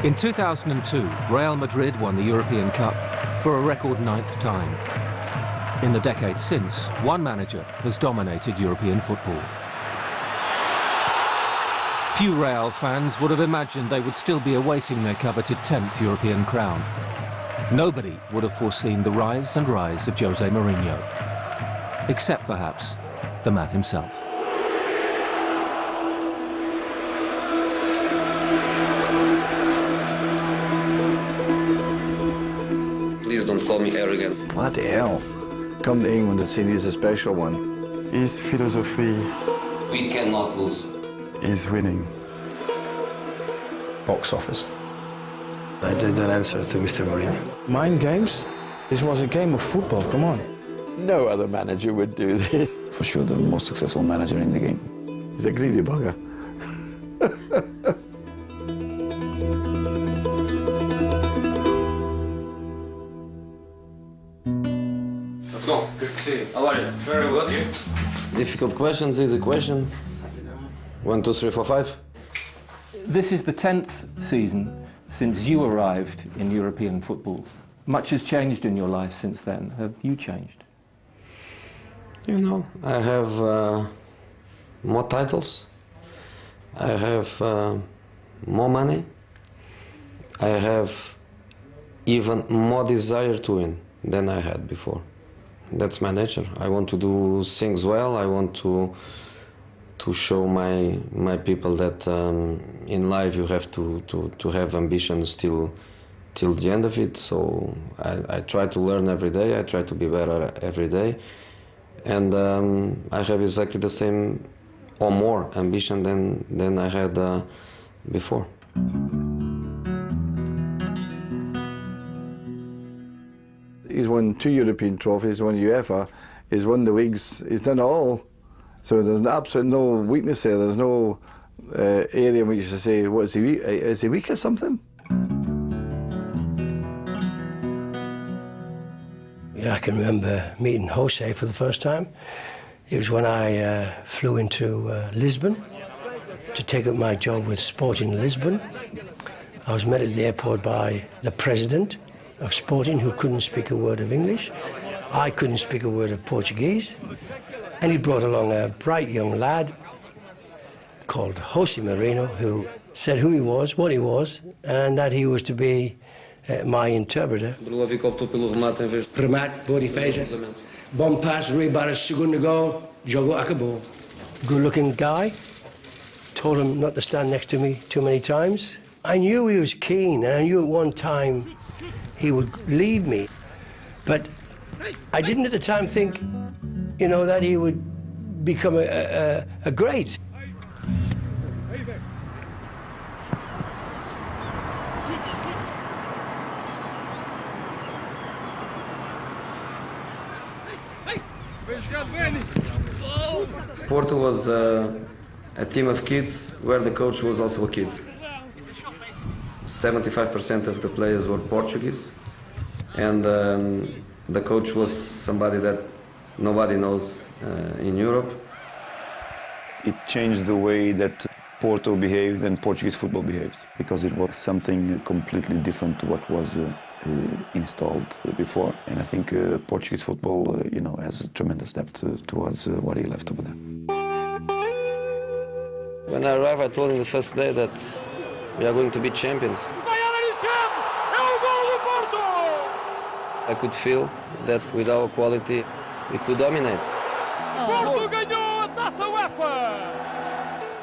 In 2002, Real Madrid won the European Cup for a record 9th time. In the decade since, one manager has dominated European football. Few Real fans would have imagined they would still be awaiting their coveted 10th European crown. Nobody would have foreseen the rise and rise of Jose Mourinho, except perhaps the man himself. Please don't call me arrogant. What the hell? Come to England and see he's a special one. His philosophy We cannot lose. is winning. Box office. I didn't answer to Mr. Mourinho. Mind games? This was a game of football, come on. No other manager would do this. For sure the most successful manager in the game. He's a greedy bugger. Let's go. Good to see you. How are you? Very well. You? Difficult questions, easy questions. 1, 2, 3, 4, 5. This is the 10th season since you arrived in European football. Much has changed in your life since then. Have you changed? You know, I have more titles. I have more money. I have even more desire to win than I had before. That's my nature. I want to do things well. I want to show my people that in life you have to have ambitions till the end of it. So I try to learn every day. I try to be better every day. And I have exactly the same or more ambition than I had before. He's won 2 European trophies, won UEFA, he's won the leagues, he's done it all. So there's absolutely no weakness there, there's no area in which you say, what, is he weak at something? Yeah, I can remember meeting Jose for the first time. It was when I flew into Lisbon to take up my job with Sporting Lisbon. I was met at the airport by the president of Sporting, who couldn't speak a word of English. I couldn't speak a word of Portuguese. And he brought along a bright young lad called Jose Mourinho, who said who he was, what he was, and that he was to be my interpreter. Remate, boa defesa. Bom passe, Rui Barras, segundo gol, jogo acabou. Good-looking guy. Told him not to stand next to me too many times. I knew he was keen, and I knew at one time he would leave me. But I didn't at the time think, you know, that he would become a great. Porto was a team of kids where the coach was also a kid. 75% of the players were Portuguese, and the coach was somebody that nobody knows in Europe. It changed the way that Porto behaved and Portuguese football behaves, because it was something completely different to what was installed before. And I think Portuguese football, you know, has a tremendous step towards what he left over there. When I arrived, I told him the first day that we are going to be champions. I could feel that with our quality, we could dominate.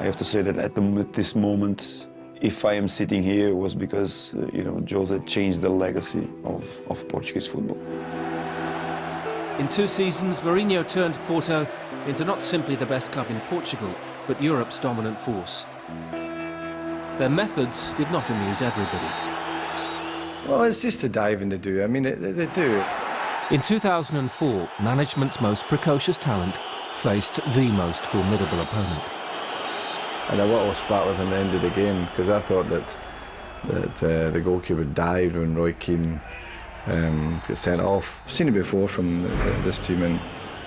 I have to say that at this moment, if I am sitting here, was because you know, Jose changed the legacy of Portuguese football. In 2 seasons, Mourinho turned Porto into not simply the best club in Portugal, but Europe's dominant force. Their methods did not amuse everybody. Well, it's just a diving to do. I mean, they do. In 2004, management's most precocious talent faced the most formidable opponent. And a little spat with him at the end of the game, because I thought that the goalkeeper dived when Roy Keane got sent off. I've seen it before from this team, and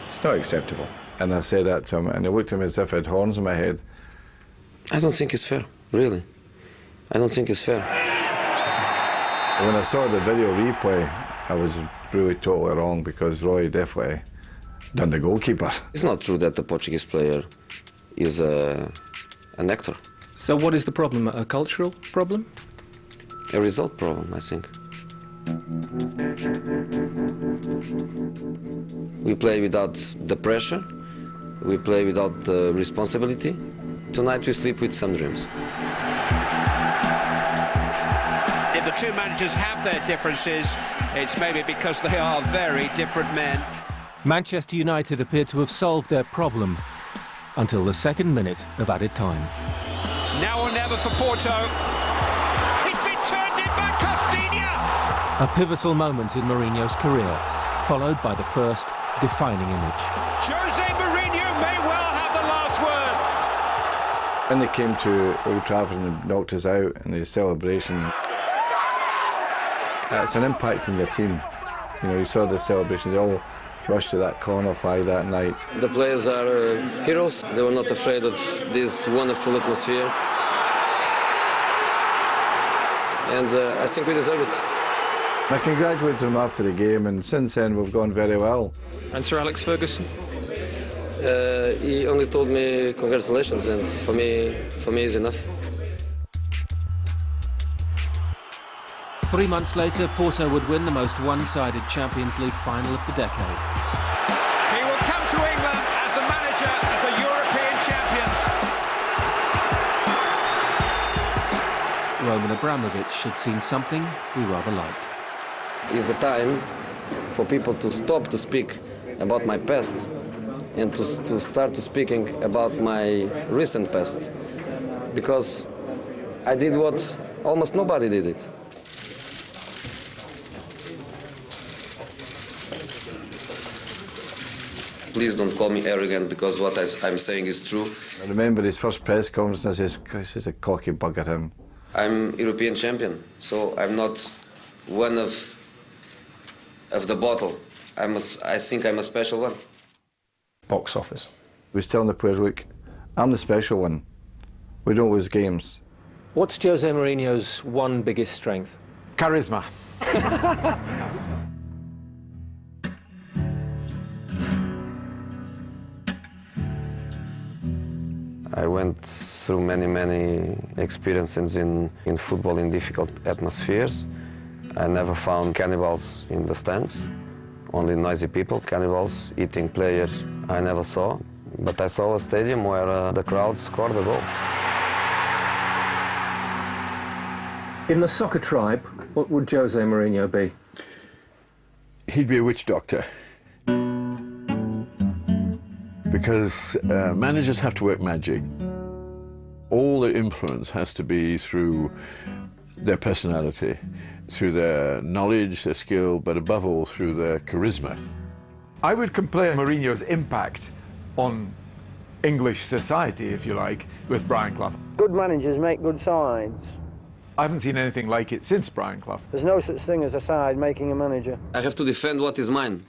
it's not acceptable. And I said that to him, and he looked at me as if I had horns in my head. I don't think it's fair, really. I don't think it's fair. When I saw the video replay, I was really totally wrong because Roy definitely done the goalkeeper. It's not true that the Portuguese player is an actor. So what is the problem? A cultural problem? A result problem, I think. We play without the pressure. We play without the responsibility. Tonight we sleep with some dreams. If the two managers have their differences, it's maybe because they are very different men. Manchester United appeared to have solved their problem until the second minute of added time. Now or never for Porto. It's been turned in by Costinha. A pivotal moment in Mourinho's career, followed by the first defining image. Jose Mourinho may well have the last word. When they came to Old Trafford and knocked us out in his celebration, it's an impact on your team. You know, you saw the celebration, they all rushed to that corner flag that night. The players are heroes. They were not afraid of this wonderful atmosphere. And I think we deserve it. I congratulated them after the game, and since then we've gone very well. And Sir Alex Ferguson? He only told me congratulations, and for me is enough. 3 months later, Porto would win the most one-sided Champions League final of the decade. He will come to England as the manager of the European champions. Roman Abramovich had seen something we rather liked. It's the time for people to stop to speak about my past and to start to speaking about my recent past, because I did what almost nobody did it. Please don't call me arrogant, because what I'm saying is true. I remember his first press conference, and I says, "This is a cocky bugger, him." I'm European champion, so I'm not one of the bottle. I think I'm a special one. Box office. He was telling the players, "Look, I'm the special one. We don't lose games." What's Jose Mourinho's one biggest strength? Charisma. I went through many experiences in football in difficult atmospheres. I never found cannibals in the stands, only noisy people. Cannibals eating players I never saw, but I saw a stadium where the crowd scored a goal. In the soccer tribe, what would Jose Mourinho be? He'd be a witch doctor. Because managers have to work magic. All their influence has to be through their personality, through their knowledge, their skill, but above all through their charisma. I would compare Mourinho's impact on English society, if you like, with Brian Clough. Good managers make good sides. I haven't seen anything like it since Brian Clough. There's no such thing as a side making a manager. I have to defend what is mine,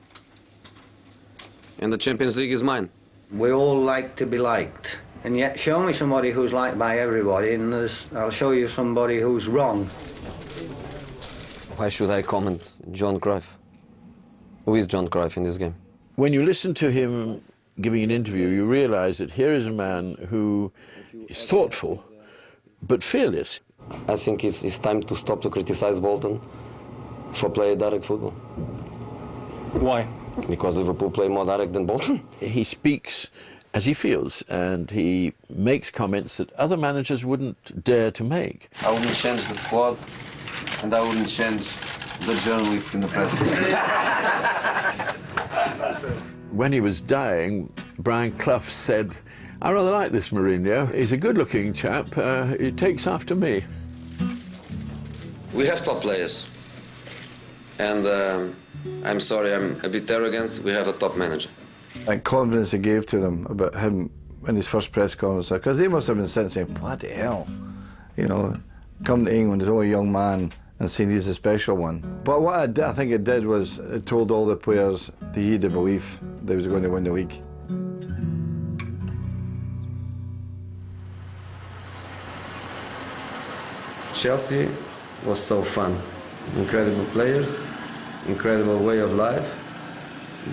and the Champions League is mine. We all like to be liked, and yet show me somebody who's liked by everybody, and I'll show you somebody who's wrong. Why should I comment John Cruyff? Who is John Cruyff in this game? When you listen to him giving an interview, you realize that here is a man who is thoughtful, but fearless. I think it's time to stop to criticize Bolton for playing direct football. Why? Because Liverpool play more direct than Bolton. He speaks as he feels, and he makes comments that other managers wouldn't dare to make. I wouldn't change the squad, and I wouldn't change the journalists in the press. When he was dying, Brian Clough said, "I rather like this Mourinho. He's a good-looking chap. He takes after me." We have top players, and I'm sorry, I'm a bit arrogant. We have a top manager. And confidence he gave to them about him in his first press conference, because they must have been sitting saying, "Bloody hell, you know, come to England as only a young man and saying he's a special one." But what I think it did was it told all the players that he had a belief they was going to win the league. Chelsea was so fun. Incredible players, incredible way of life,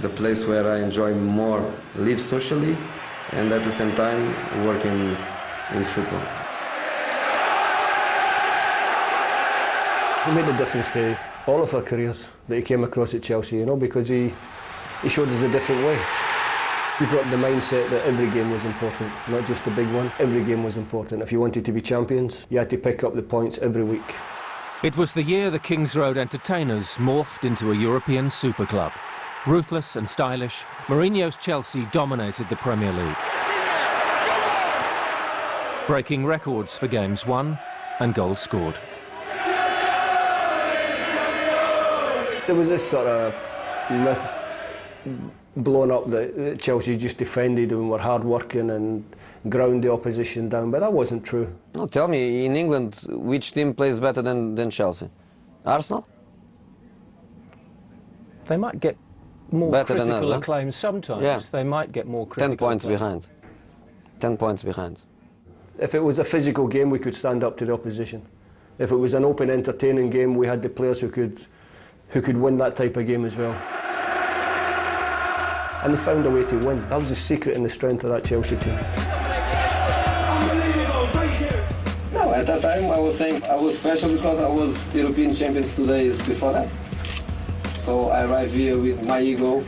the place where I enjoy more live socially and at the same time working in football. He made a difference to all of our careers that he came across at Chelsea, you know, because he showed us a different way. He brought the mindset that every game was important, not just the big one. Every game was important. If you wanted to be champions, you had to pick up the points every week. It was the year the Kings Road Entertainers morphed into a European super club. Ruthless and stylish, Mourinho's Chelsea dominated the Premier League, breaking records for games won and goals scored. There was this sort of myth blown up that Chelsea just defended and were hard-working and ground the opposition down, but that wasn't true. No, tell me, in England, which team plays better than Chelsea? Arsenal? They might get more Better than critical us, huh? acclaim sometimes. Yeah. They might get more critical 10 points acclaim. behind. 10 points behind. If it was a physical game, we could stand up to the opposition. If it was an open, entertaining game, we had the players who could win that type of game as well. And they found a way to win. That was the secret and the strength of that Chelsea team. No, at that time I was saying I was special because I was European champions 2 days before that. So I arrived here with my ego.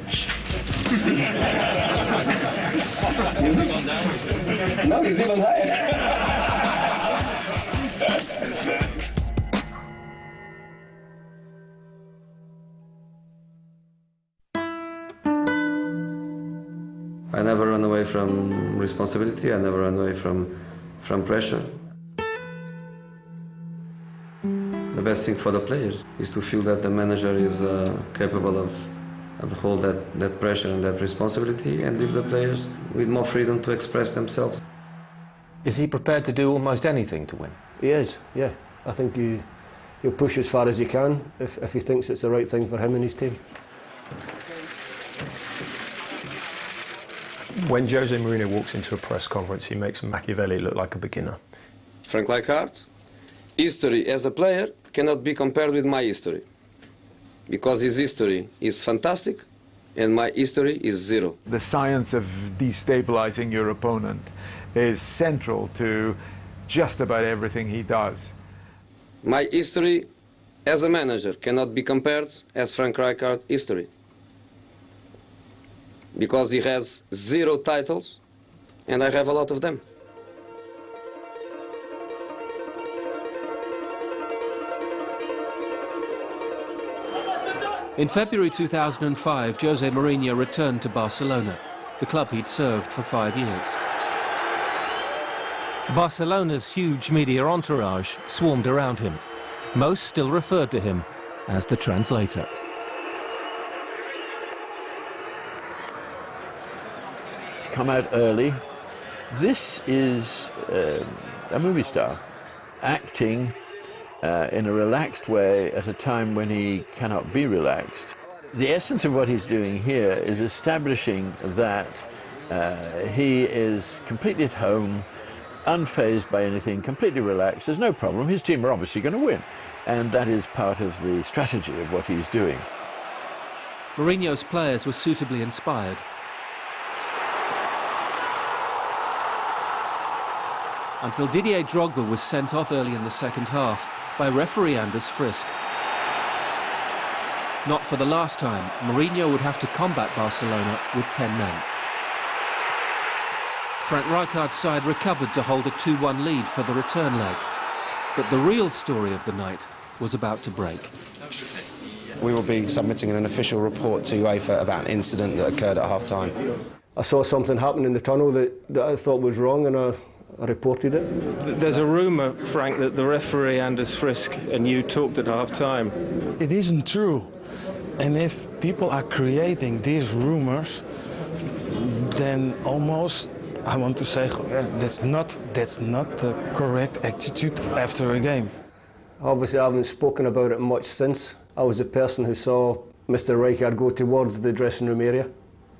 No, it's even higher. I never run away from responsibility, I never run away from pressure. The best thing for the players is to feel that the manager is capable of hold that pressure and that responsibility and leave the players with more freedom to express themselves. Is he prepared to do almost anything to win? He is, yeah. I think he'll push as far as he can if he thinks it's the right thing for him and his team. When Jose Mourinho walks into a press conference, he makes Machiavelli look like a beginner. Frank Rijkaard, history as a player cannot be compared with my history. Because his history is fantastic and my history is zero. The science of destabilizing your opponent is central to just about everything he does. My history as a manager cannot be compared as Frank Rijkaard's history. Because he has 0 titles and I have a lot of them. In February 2005, Jose Mourinho returned to Barcelona, the club he'd served for 5 years. Barcelona's huge media entourage swarmed around him. Most still referred to him as the translator. He's come out early. This is a movie star acting in a relaxed way at a time when he cannot be relaxed. The essence of what he's doing here is establishing that he is completely at home, unfazed by anything, completely relaxed. There's no problem. His team are obviously going to win. And that is part of the strategy of what he's doing. Mourinho's players were suitably inspired. Until Didier Drogba was sent off early in the second half by referee Anders Frisk. Not for the last time, Mourinho would have to combat Barcelona with 10 men. Frank Rijkaard's side recovered to hold a 2-1 lead for the return leg. But the real story of the night was about to break. We will be submitting an official report to UEFA about an incident that occurred at half-time. I saw something happen in the tunnel that I thought was wrong and I reported it. There's a rumour, Frank, that the referee Anders Frisk and you talked at half-time. It isn't true. And if people are creating these rumours, then almost, I want to say, that's not the correct attitude after a game. Obviously, I haven't spoken about it much since. I was the person who saw Mr. Rijkaard go towards the dressing room area.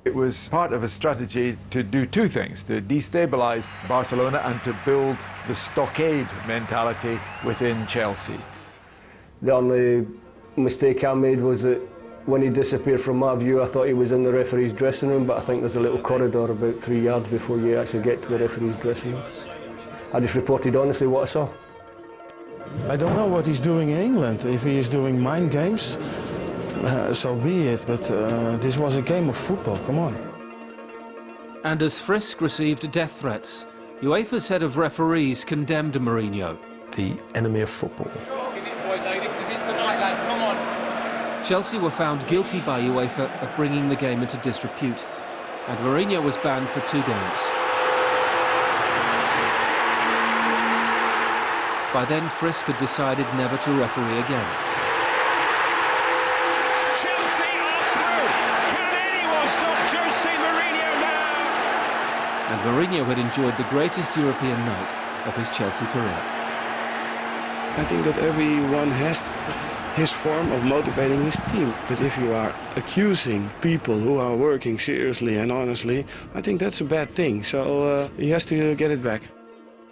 It was part of a strategy to do 2 things, to destabilise Barcelona and to build the stockade mentality within Chelsea. The only mistake I made was that when he disappeared from my view, I thought he was in the referee's dressing room, but I think there's a little corridor about 3 yards before you actually get to the referee's dressing room. I just reported honestly what I saw. I don't know what he's doing in England. If he is doing mind games, so be it, but this was a game of football, come on. Anders Frisk received death threats. UEFA's head of referees condemned Mourinho. The enemy of football. This is it tonight, lads, come on. Chelsea were found guilty by UEFA of bringing the game into disrepute, and Mourinho was banned for 2 games. By then, Frisk had decided never to referee again. Chelsea are through. Can anyone stop Jose Mourinho now? And Mourinho had enjoyed the greatest European night of his Chelsea career. I think that everyone has his form of motivating his team. But if you are accusing people who are working seriously and honestly, I think that's a bad thing. So he has to get it back.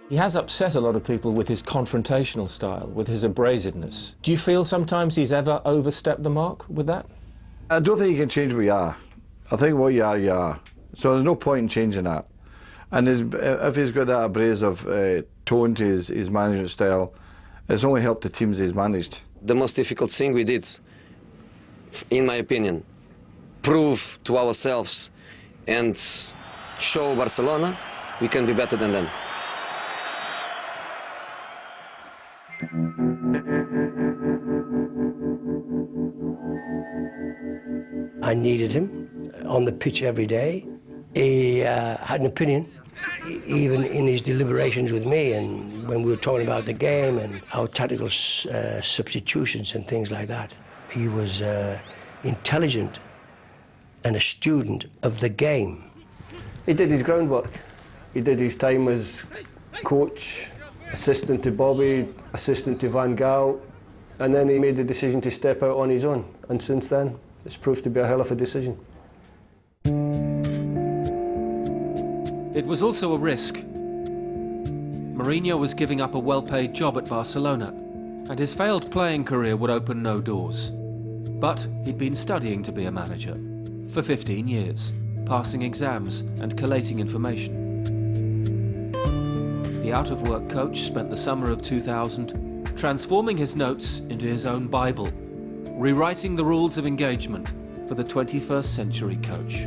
He has upset a lot of people with his confrontational style, with his abrasiveness. Do you feel sometimes he's ever overstepped the mark with that? I don't think you can change what you are. I think what you are, you are. So there's no point in changing that. And if he's got that abrasive tone to his management style, it's only helped the teams he's managed. The most difficult thing we did, in my opinion, prove to ourselves and show Barcelona we can be better than them. I needed him on the pitch every day. He had an opinion, even in his deliberations with me, and when we were talking about the game and our tactical substitutions and things like that. He was intelligent and a student of the game. He did his groundwork. He did his time as coach, assistant to Bobby, assistant to Van Gaal, and then he made the decision to step out on his own. And since then, it's proved to be a hell of a decision. It was also a risk. Mourinho was giving up a well-paid job at Barcelona, and his failed playing career would open no doors. But he'd been studying to be a manager for 15 years, passing exams and collating information. The out-of-work coach spent the summer of 2000 transforming his notes into his own Bible, rewriting the rules of engagement for the 21st century coach.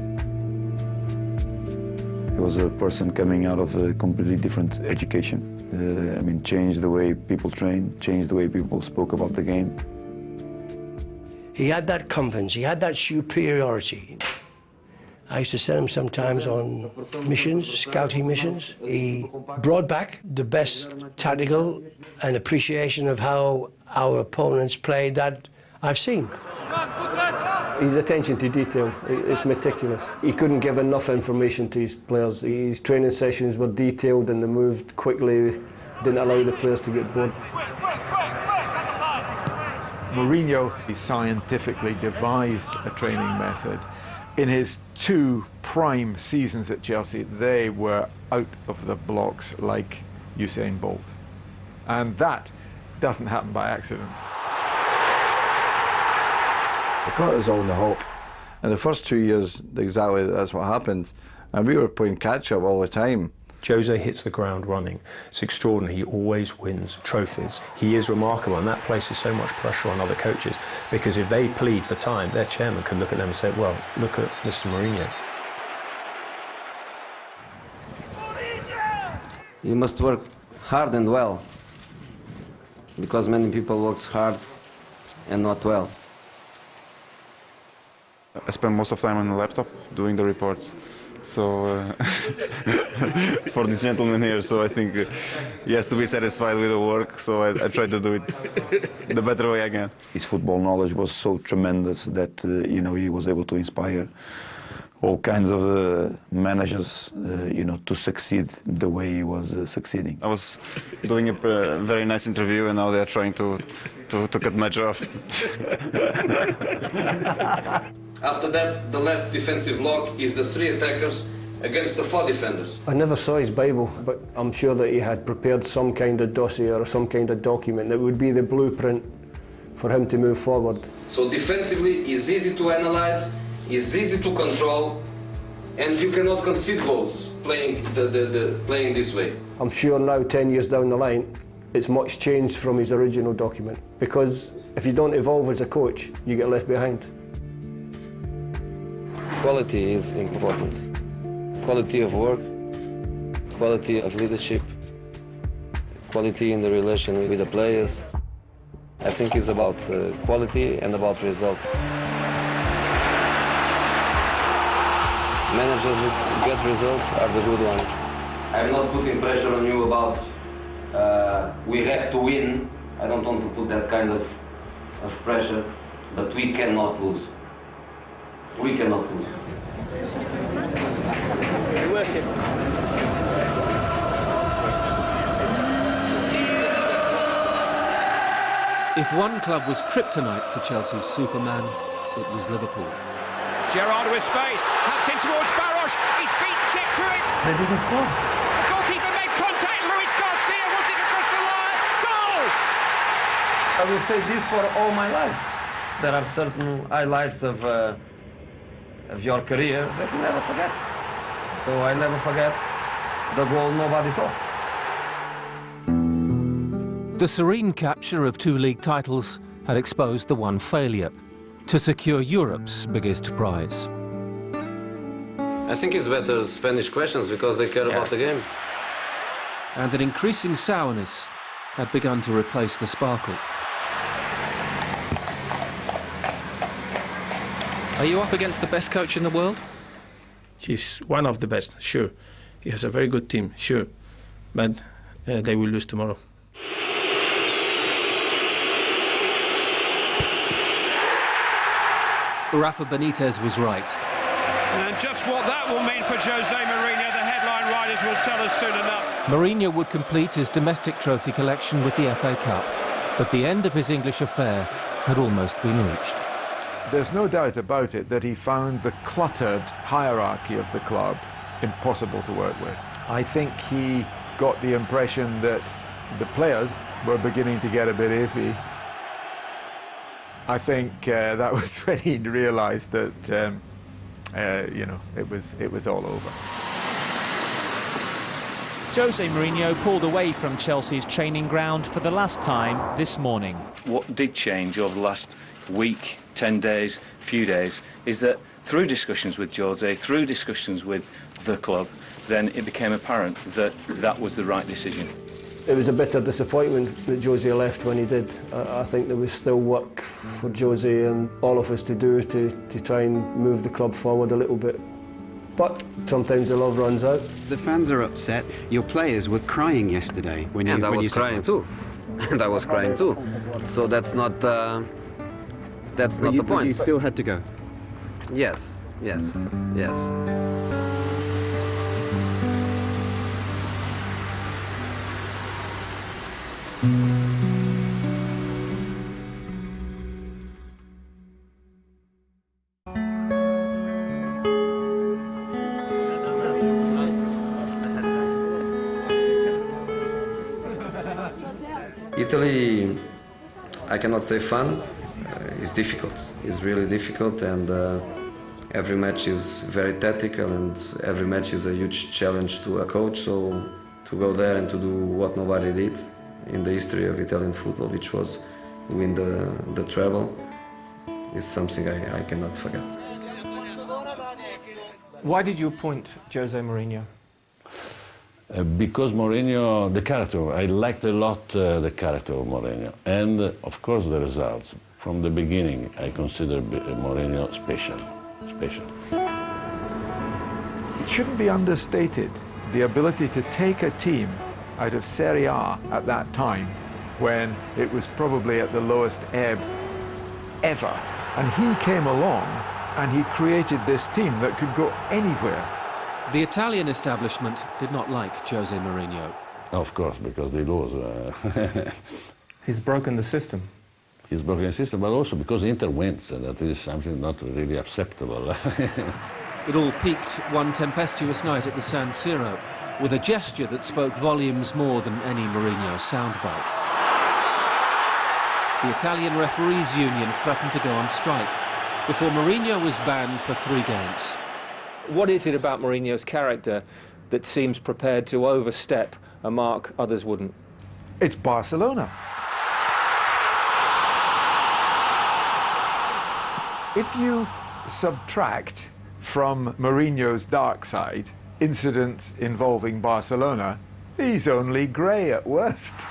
He was a person coming out of a completely different education. I mean, changed the way people train, changed the way people spoke about the game. He had that confidence, he had that superiority. I used to send him sometimes on missions, scouting missions. He brought back the best tactical and appreciation of how our opponents played that I've seen. His attention to detail is meticulous. He couldn't give enough information to his players. His training sessions were detailed and they moved quickly, didn't allow the players to get bored. Mourinho scientifically devised a training method. In his 2 prime seasons at Chelsea, they were out of the blocks like Usain Bolt. And that doesn't happen by accident. I thought it was all in the hope. In the first 2 years, exactly that's what happened. And we were playing catch-up all the time. Jose hits the ground running. It's extraordinary. He always wins trophies. He is remarkable, and that places so much pressure on other coaches, because if they plead for time, their chairman can look at them and say, well, look at Mr. Mourinho. You must work hard and well, because many people work hard and not well. I spend most of the time on the laptop doing the reports. So for this gentleman here, so I think he has to be satisfied with the work, so I try to do it the better way I can. His football knowledge was so tremendous that you know, he was able to inspire all kinds of managers, you know, to succeed the way he was succeeding. I was doing a very nice interview, and now they're trying to cut my job. After that, the last defensive block is the 3 attackers against the 4 defenders. I never saw his Bible, but I'm sure that he had prepared some kind of dossier or some kind of document that would be the blueprint for him to move forward. So defensively, it's easy to analyze, it's easy to control, and you cannot concede goals playing playing this way. I'm sure now, 10 years down the line, it's much changed from his original document, because if you don't evolve as a coach, you get left behind. Quality is important. Quality of work, quality of leadership, quality in the relation with the players. I think it's about quality and about results. Managers who get results are the good ones. I'm not putting pressure on you about we have to win. I don't want to put that kind of pressure, but we cannot lose. We cannot lose. You're working. If one club was kryptonite to Chelsea's Superman, it was Liverpool. Gerrard with space, hacked in towards Barros, he's beaten it to it. They didn't score. The goalkeeper made contact, Luis Garcia wanted to cross the line, goal! I will say this for all my life. There are certain highlights of your career that you never forget. So I never forget the goal nobody saw. The serene capture of 2 league titles had exposed the one failure, to secure Europe's biggest prize. I think it's better Spanish questions because they care about the game. And an increasing sourness had begun to replace the sparkle. Are you up against the best coach in the world? He's one of the best, sure. He has a very good team, sure. But they will lose tomorrow. Rafa Benitez was right. And just what that will mean for Jose Mourinho, the headline writers will tell us soon enough. Mourinho would complete his domestic trophy collection with the FA Cup, but the end of his English affair had almost been reached. There's no doubt about it that he found the cluttered hierarchy of the club impossible to work with. I think he got the impression that the players were beginning to get a bit iffy. I think that was when he realised that, you know, it was all over. Jose Mourinho pulled away from Chelsea's training ground for the last time this morning. What did change over the last week, 10 days, few days, is that through discussions with Jose, through discussions with the club, then it became apparent that that was the right decision. It was a bitter disappointment that Jose left when he did. I think there was still work for Jose and all of us to do to try and move the club forward a little bit. But sometimes the love runs out. The fans are upset. Your players were crying yesterday when you. And I was crying too. And I was crying too. So that's not the point. But you still had to go. Yes, yes, yes. Italy, I cannot say fun. It's difficult. It's really difficult, and every match is very tactical, and every match is a huge challenge to a coach. So to go there and to do what nobody did in the history of Italian football, which was win the treble, is something I cannot forget. Why did you appoint Jose Mourinho? Because Mourinho, the character, I liked a lot the character of Mourinho, and of course the results. From the beginning, I consider Mourinho special. It shouldn't be understated, the ability to take a team out of Serie A at that time, when it was probably at the lowest ebb ever. And he came along and he created this team that could go anywhere. The Italian establishment did not like Jose Mourinho. Of course, because they lose. He's broken the system. He's broken the system, but also because Inter wins, and that is something not really acceptable. It all peaked one tempestuous night at the San Siro, with a gesture that spoke volumes more than any Mourinho soundbite. The Italian Referees Union threatened to go on strike before Mourinho was banned for 3 games. What is it about Mourinho's character that seems prepared to overstep a mark others wouldn't? It's Barcelona. If you subtract from Mourinho's dark side incidents involving Barcelona, he's only grey at worst.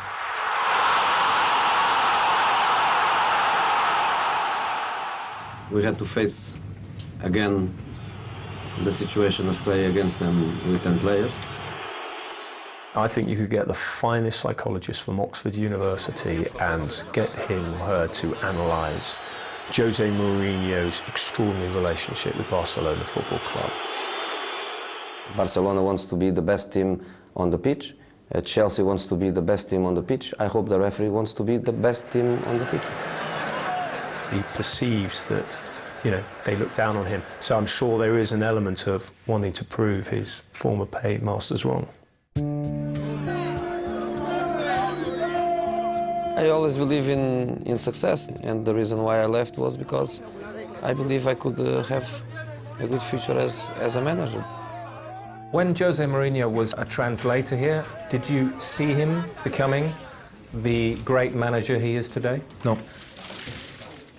We had to face again the situation of play against them with 10 players. I think you could get the finest psychologist from Oxford University and get him or her to analyse Jose Mourinho's extraordinary relationship with Barcelona Football Club. Barcelona wants to be the best team on the pitch. Chelsea wants to be the best team on the pitch. I hope the referee wants to be the best team on the pitch. He perceives that, you know, they look down on him. So I'm sure there is an element of wanting to prove his former paymasters wrong. I always believe in success, and the reason why I left was because I believe I could have a good future as a manager. When Jose Mourinho was a translator here, did you see him becoming the great manager he is today? No.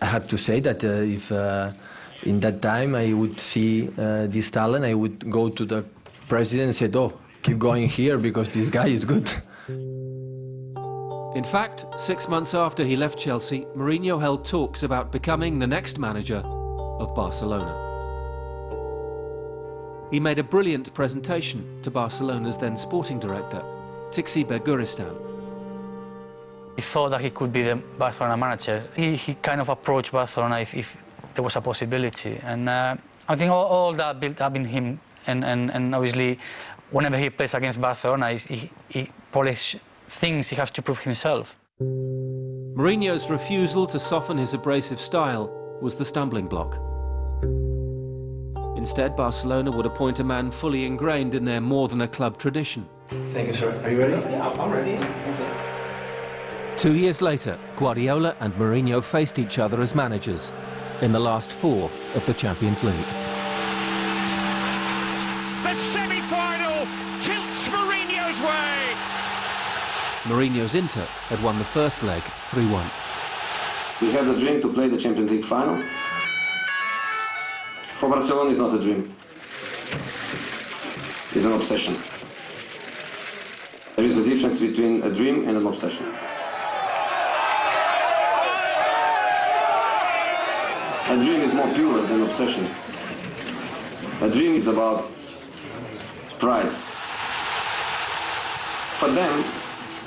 I had to say that if in that time I would see this talent, I would go to the president and say, "Oh, keep going here because this guy is good." In fact, 6 months after he left Chelsea, Mourinho held talks about becoming the next manager of Barcelona. He made a brilliant presentation to Barcelona's then sporting director, Txiki Begiristain. He thought that he could be the Barcelona manager. He kind of approached Barcelona if there was a possibility. And I think all that built up in him, and obviously whenever he plays against Barcelona, he probably thinks he has to prove himself. Mourinho's refusal to soften his abrasive style was the stumbling block. Instead, Barcelona would appoint a man fully ingrained in their more-than-a-club tradition. Thank you, sir. Are you ready? Yeah, I'm ready. 2 years later, Guardiola and Mourinho faced each other as managers in the last 4 of the Champions League. The semi-final tilts Mourinho's way. Mourinho's Inter had won the first leg 3-1. We have the dream to play the Champions League final. For Barcelona, it's not a dream. It's an obsession. There is a difference between a dream and an obsession. A dream is more pure than obsession. A dream is about pride. For them,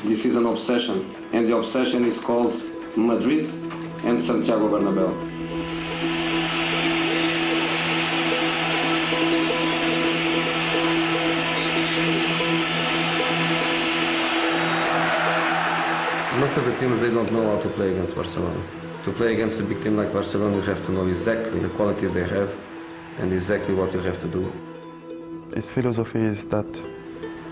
this is an obsession, and the obsession is called Madrid and Santiago Bernabéu. Most of the teams, they don't know how to play against Barcelona. To play against a big team like Barcelona, you have to know exactly the qualities they have and exactly what you have to do. His philosophy is that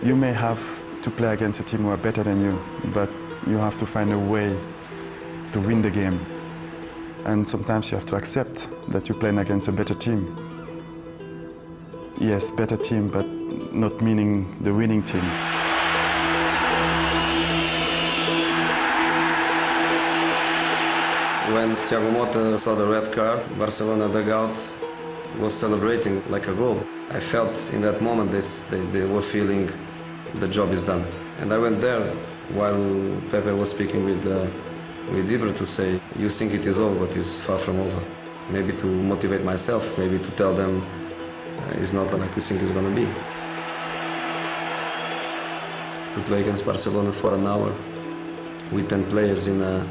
you may have to play against a team who are better than you, but you have to find a way to win the game. And sometimes you have to accept that you're playing against a better team. Yes, better team, but not meaning the winning team. When Thiago Motta saw the red card, Barcelona dugout was celebrating like a goal. I felt in that moment they were feeling the job is done. And I went there while Pepe was speaking with Ibra to say, you think it is over, but it's far from over. Maybe to motivate myself, maybe to tell them it's not like we think it's going to be. To play against Barcelona for an hour with 10 players in a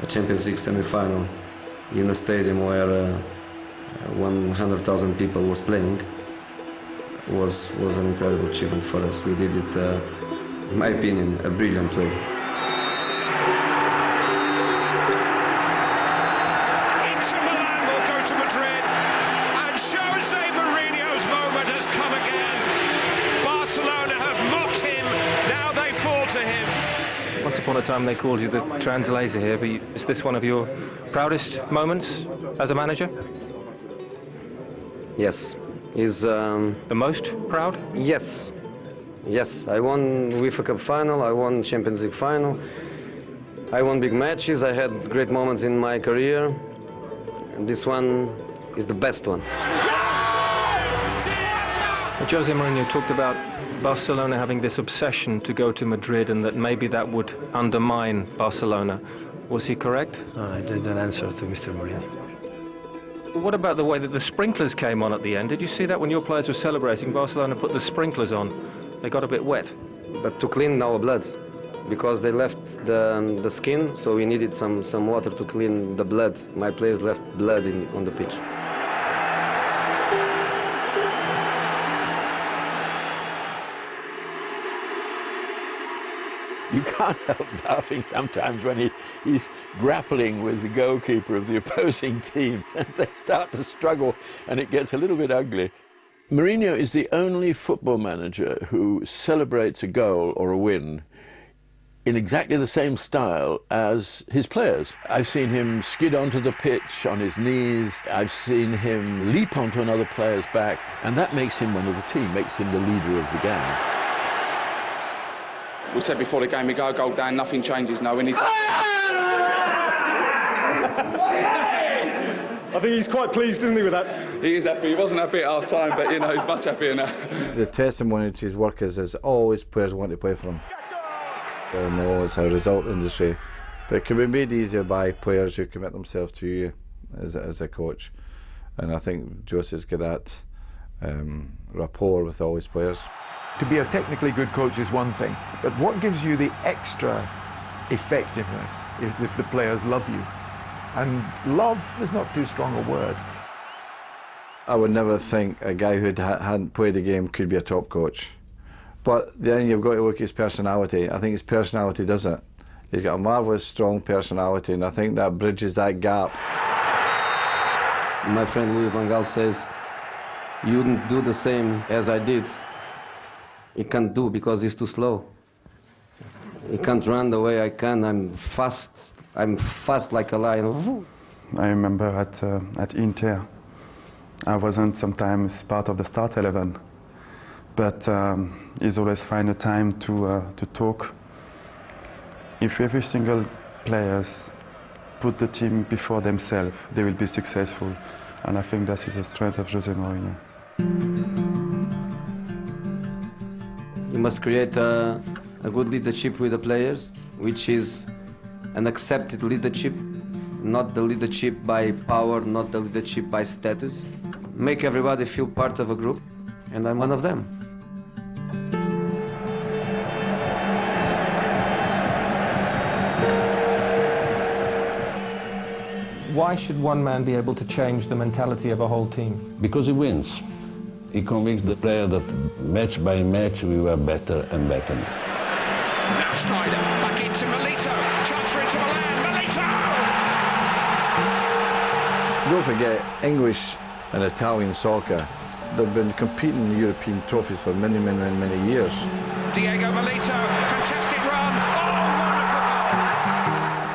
Champions League semi-final in a stadium where 100,000 people was playing was an incredible achievement for us. We did it, in my opinion, a brilliant way. Inter Milan will go to Madrid, and Jose Mourinho's moment has come again. Barcelona have mocked him, now they fall to him. Once upon a time they called you the translator here, but is this one of your proudest moments as a manager? Yes. Is the most proud? Yes. Yes. I won UEFA Cup final, I won Champions League final. I won big matches, I had great moments in my career. And this one is the best one. Jose Mourinho talked about Barcelona having this obsession to go to Madrid and that maybe that would undermine Barcelona. Was he correct? I didn't answer to Mr. Mourinho. What about the way that the sprinklers came on at the end? Did you see that when your players were celebrating, Barcelona put the sprinklers on? They got a bit wet. But to clean our blood, because they left the skin, so we needed some water to clean the blood. My players left blood on the pitch. You can't help laughing sometimes when he's grappling with the goalkeeper of the opposing team and they start to struggle and it gets a little bit ugly. Mourinho is the only football manager who celebrates a goal or a win in exactly the same style as his players. I've seen him skid onto the pitch on his knees. I've seen him leap onto another player's back, and that makes him one of the team, makes him the leader of the game. We said before the game, we go goal down, nothing changes now. We need to... I think he's quite pleased, isn't he, with that? He is happy. He wasn't happy at half time, but you know, he's much happier now. The testimony to his work is always players want to play for him. We all know it's a result industry, but it can be made easier by players who commit themselves to you as a coach. And I think Jose's got that rapport with all his players. To be a technically good coach is one thing, but what gives you the extra effectiveness is if the players love you. And love is not too strong a word. I would never think a guy who hadn't played a game could be a top coach. But then you've got to look at his personality. I think his personality does it. He's got a marvellous, strong personality, and I think that bridges that gap. My friend Louis van Gaal says, you wouldn't do the same as I did. He can't do because he's too slow. He can't run the way I can. I'm fast like a lion. I remember at Inter, I wasn't sometimes part of the start 11, but he's always find a time to talk. If every single players put the team before themselves, they will be successful, and I think that is the strength of Jose Mourinho. You must create a good leadership with the players, which is an accepted leadership, not the leadership by power, not the leadership by status. Make everybody feel part of a group, and I'm one of them. Why should one man be able to change the mentality of a whole team? Because he wins. He convinced the player that match by match we were better and better. Now Snyder, back into Milito, chance for into Milan, Milito! Don't forget, English and Italian soccer, they've been competing in European trophies for many, many, many years. Diego Milito, fantastic run, oh,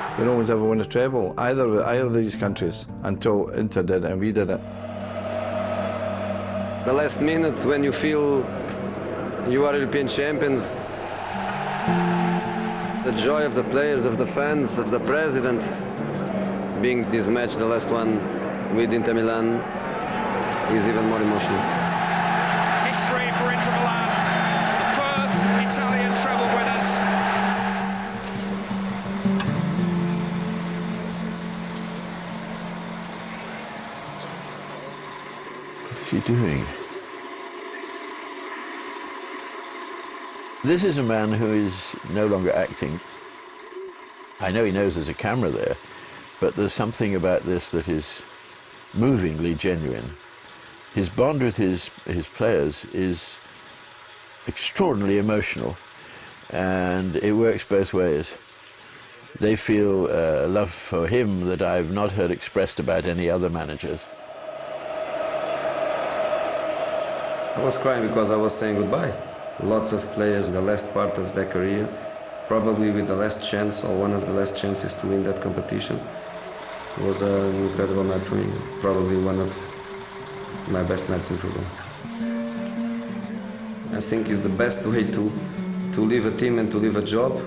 wonderful goal! No one's ever won a treble, either of these countries, until Inter did it and we did it. The last minute when you feel you are European champions, the joy of the players, of the fans, of the president, being this match, the last one with Inter Milan, is even more emotional. History for Inter Milan, the first Italian treble winners. What is he doing? This is a man who is no longer acting. I know he knows there's a camera there, but there's something about this that is movingly genuine. His bond with his players is extraordinarily emotional, and it works both ways. They feel love for him that I've not heard expressed about any other managers. I was crying because I was saying goodbye. Lots of players, the last part of their career, probably with the last chance, or one of the last chances to win that competition. It was an incredible night for me, probably one of my best nights in football. I think it's the best way to leave a team and to leave a job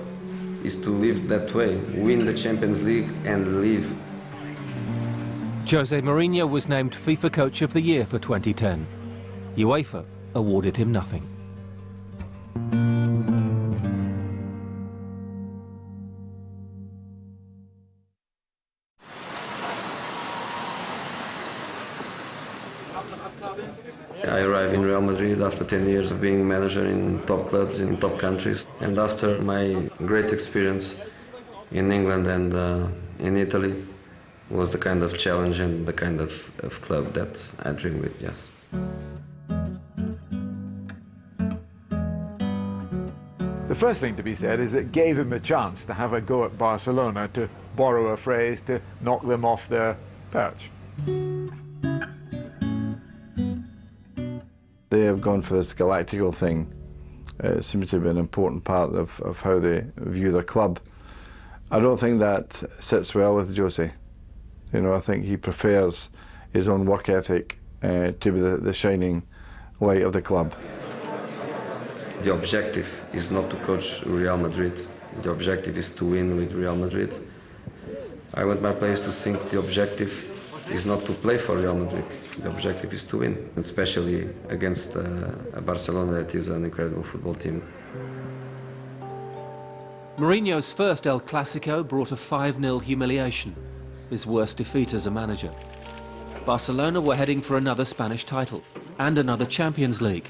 is to live that way, win the Champions League and leave. Jose Mourinho was named FIFA Coach of the Year for 2010. UEFA awarded him nothing. I arrived in Real Madrid after 10 years of being manager in top clubs, in top countries. And after my great experience in England and in Italy was the kind of challenge and the kind of club that I dream with, yes. The first thing to be said is it gave him a chance to have a go at Barcelona, to borrow a phrase, to knock them off their perch. They have gone for this galactical thing. It seems to be an important part of how they view their club. I don't think that sits well with Jose. You know, I think he prefers his own work ethic to be the shining light of the club. The objective is not to coach Real Madrid. The objective is to win with Real Madrid. I want my players to think the objective is not to play for Real Madrid. The objective is to win, especially against a Barcelona that is an incredible football team. Mourinho's first El Clasico brought a 5-0 humiliation, his worst defeat as a manager. Barcelona were heading for another Spanish title and another Champions League,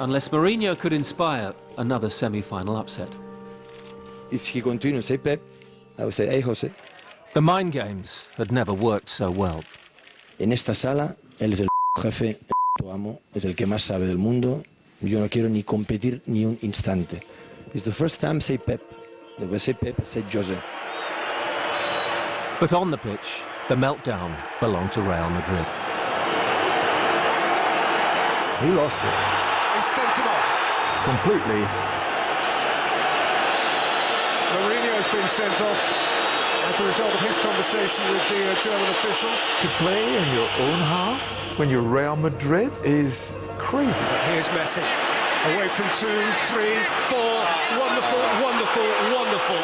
unless Mourinho could inspire another semi-final upset. If he continues, say Pep, I would say, hey Jose. The mind games had never worked so well. En esta sala, él es el jefe, el amo, es el que más sabe del mundo. Yo no quiero ni competir ni un instante. It's the first time say Pep. When I say Pep, I say Jose. But on the pitch, the meltdown belonged to Real Madrid. He lost it. He sent him off. Completely. Mourinho's been sent off as a result of his conversation with the German officials. To play in your own half when you're Real Madrid is crazy. But here's Messi, away from 2, 3, 4, wonderful, wonderful, wonderful.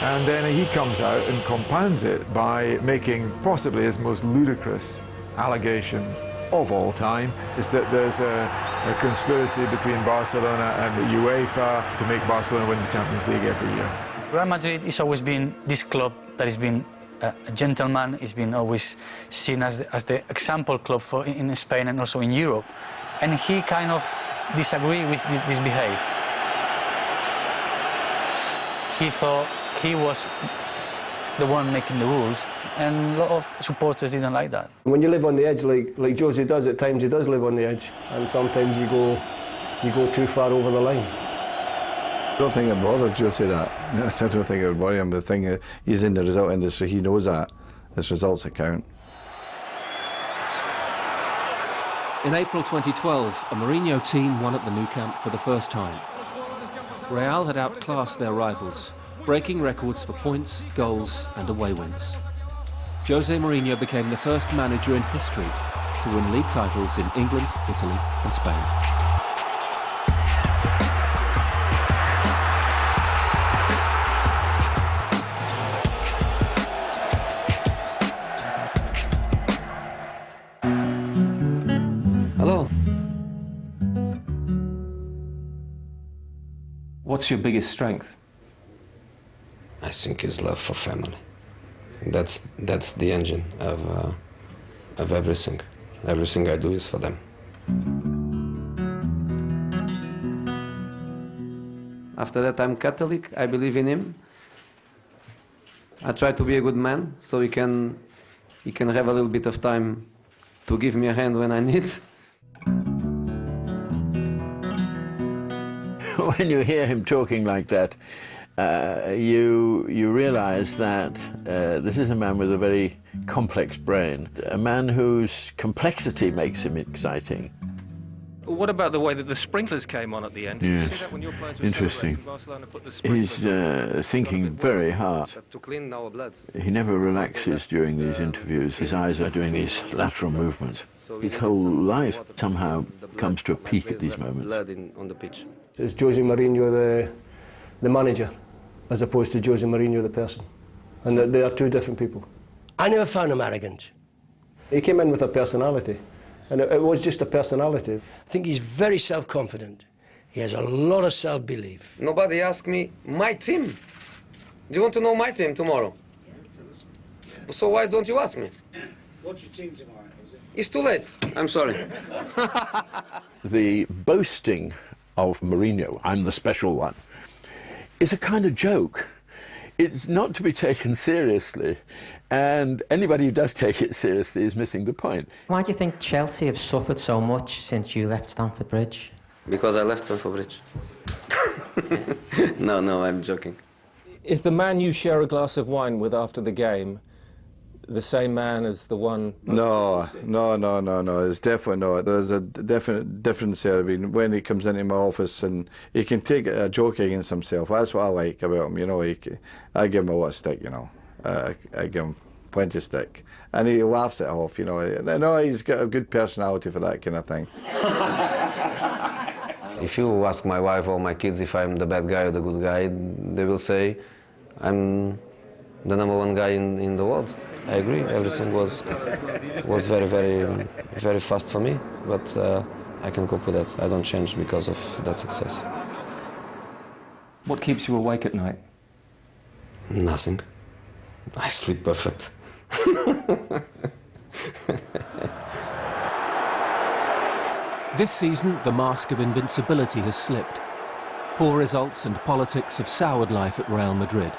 And then he comes out and compounds it by making possibly his most ludicrous allegation of all time, is that there's a conspiracy between Barcelona and the UEFA to make Barcelona win the Champions League every year. Real Madrid has always been this club that has been a gentleman. It's been always seen as the example club in Spain and also in Europe. And he kind of disagreed with this behavior. He thought he was the one making the rules, and a lot of supporters didn't like that. When you live on the edge, like Jose does, at times he does live on the edge, and sometimes you go too far over the line. I don't think it bothers Jose that. I don't think it would worry him. The thing is, he's in the result industry, he knows that. It's results that count. In April 2012, a Mourinho team won at the Nou Camp for the first time. Real had outclassed their rivals, breaking records for points, goals and away wins. Jose Mourinho became the first manager in history to win league titles in England, Italy and Spain. Hello. What's your biggest strength? I think it's love for family. That's the engine of everything. Everything I do is for them. After that, I'm Catholic. I believe in him. I try to be a good man, so he can have a little bit of time to give me a hand when I need. When you hear him talking like that, you realize that this is a man with a very complex brain, a man whose complexity makes him exciting. What about the way that the sprinklers came on at the end? Did you Yes. see that when your players were Interesting. celebrating, Barcelona put the He's sprinklers on? thinking very hard. To clean our blood. He never relaxes during these interviews. His eyes are doing these lateral movements. His whole life somehow comes to a peak at these moments. Blood on the pitch. Is Jose Mourinho the manager, as opposed to Jose Mourinho the person? And they are two different people. I never found him arrogant. He came in with a personality, and it was just a personality. I think he's very self-confident. He has a lot of self-belief. Nobody asked me my team. Do you want to know my team tomorrow? So why don't you ask me? What's your team tomorrow? It's too late. I'm sorry. The boasting of Mourinho, I'm the special one, is a kind of joke. It's not to be taken seriously, and anybody who does take it seriously is missing the point. Why do you think Chelsea have suffered so much since you left Stamford Bridge? Because I left Stamford Bridge. No, I'm joking. Is the man you share a glass of wine with after the game the same man as the one... No. It's definitely not. There's a definite difference there. I mean, when he comes into my office and he can take a joke against himself. That's what I like about him, you know. I give him a lot of stick, you know. I give him plenty of stick. And he laughs it off, you know. No, he's got a good personality for that kind of thing. If you ask my wife or my kids if I'm the bad guy or the good guy, they will say I'm the #1 guy in the world. I agree. Everything was very, very, very fast for me, but I can cope with that. I don't change because of that success. What keeps you awake at night? Nothing. I sleep perfect. This season, the mask of invincibility has slipped. Poor results and politics have soured life at Real Madrid,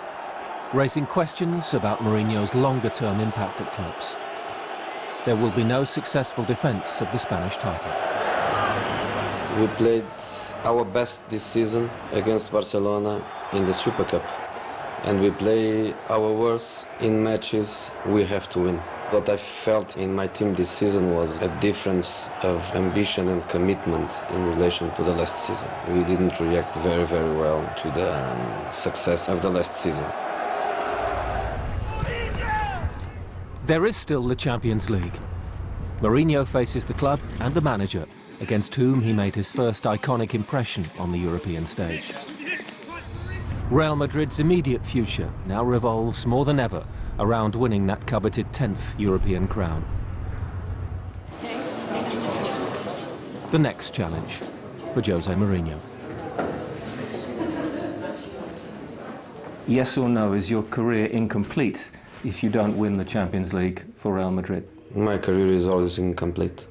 raising questions about Mourinho's longer-term impact at clubs. There will be no successful defence of the Spanish title. We played our best this season against Barcelona in the Super Cup. And we play our worst in matches we have to win. What I felt in my team this season was a difference of ambition and commitment in relation to the last season. We didn't react very, very well to the success of the last season. There is still the Champions League. Mourinho faces the club and the manager, against whom he made his first iconic impression on the European stage. Real Madrid's immediate future now revolves more than ever around winning that coveted 10th European crown. The next challenge for Jose Mourinho. Yes or no, is your career incomplete if you don't win the Champions League for Real Madrid? My career is always incomplete,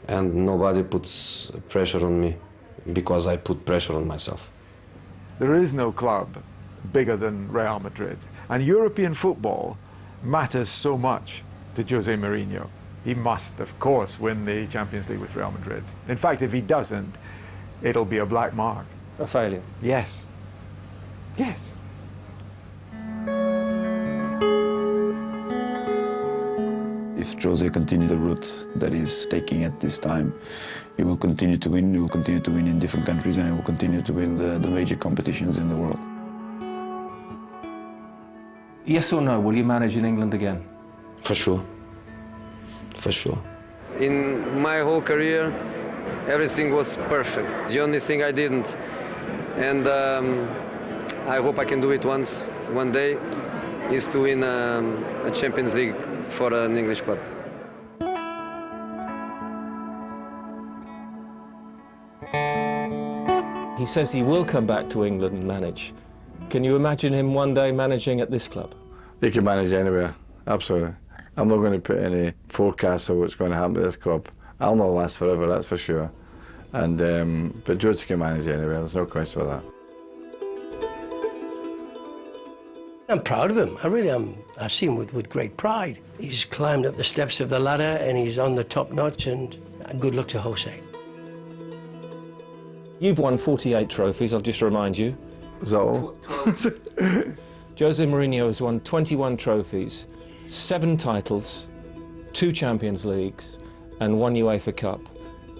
and nobody puts pressure on me because I put pressure on myself. There is no club bigger than Real Madrid, and European football matters so much to Jose Mourinho. He must, of course, win the Champions League with Real Madrid. In fact, if he doesn't, it'll be a black mark. A failure? Yes. Yes. If Jose continues the route that he's taking at this time, he will continue to win. He will continue to win in different countries, and he will continue to win the major competitions in the world. Yes or no, will you manage in England again? For sure. For sure. In my whole career, everything was perfect. The only thing I didn't, and I hope I can do it one day, is to win a Champions League for an English club. He says he will come back to England and manage. Can you imagine him one day managing at this club? He can manage anywhere, absolutely. I'm not going to put any forecasts of what's going to happen to this club. I'll not last forever, that's for sure. And but Jose can manage anywhere, there's no question about that. I'm proud of him. I really am. I see him with great pride. He's climbed up the steps of the ladder and he's on the top notch, and good luck to Jose. You've won 48 trophies, I'll just remind you. Is that all? Jose Mourinho has won 21 trophies, 7 titles, 2 Champions Leagues and 1 UEFA Cup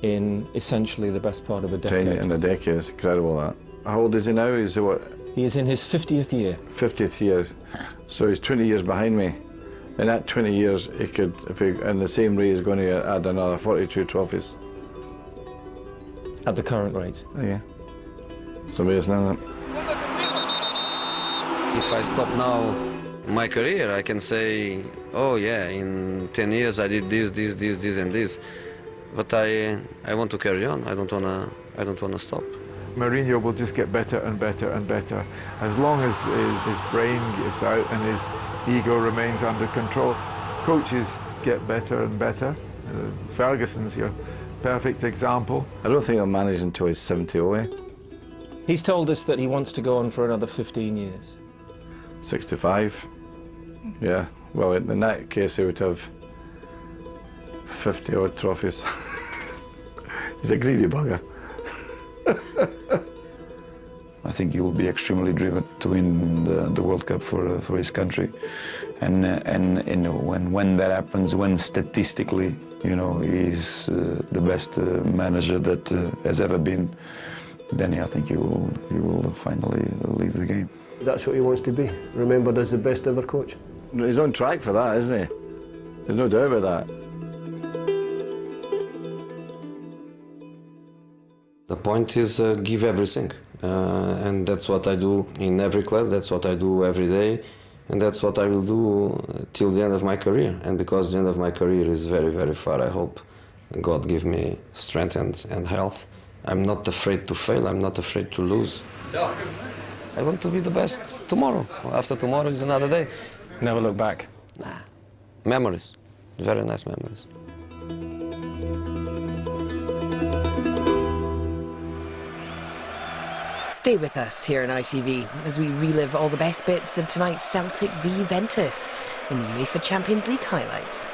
in essentially the best part of a decade. Training in a decade, it's incredible that. How old is he now? Is he what? He is in his 50th year. 50th year. So he's 20 years behind me. In that 20 years, he could, if he, in the same rate, he's going to add another 42 trophies. At the current rate? Yeah. It's amazing, isn't it? If I stop now my career, I can say, oh yeah, in 10 years I did this, and this. But I want to carry on. I don't wanna stop. Mourinho will just get better and better and better as long as his brain gives out and his ego remains under control. Coaches get better and better. Ferguson's your perfect example. I don't think he'll manage until he's 70 away. He's told us that he wants to go on for another 15 years. 65. Yeah, well, in that case, he would have 50 odd trophies. He's a greedy bugger. I think he will be extremely driven to win the World Cup for his country, and you know, when that happens, when statistically, you know, he's the best manager that has ever been, then I think he will finally leave the game. That's what he wants to be, remembered as the best ever coach. He's on track for that, isn't he? There's no doubt about that. The point is give everything, and that's what I do in every club, that's what I do every day, and that's what I will do till the end of my career. And because the end of my career is very, very far, I hope God give me strength and health. I'm not afraid to fail, I'm not afraid to lose. I want to be the best tomorrow. After tomorrow is another day. Never look back. Nah. Memories, very nice memories. Stay with us here on ITV as we relive all the best bits of tonight's Celtic v Juventus in the UEFA Champions League highlights.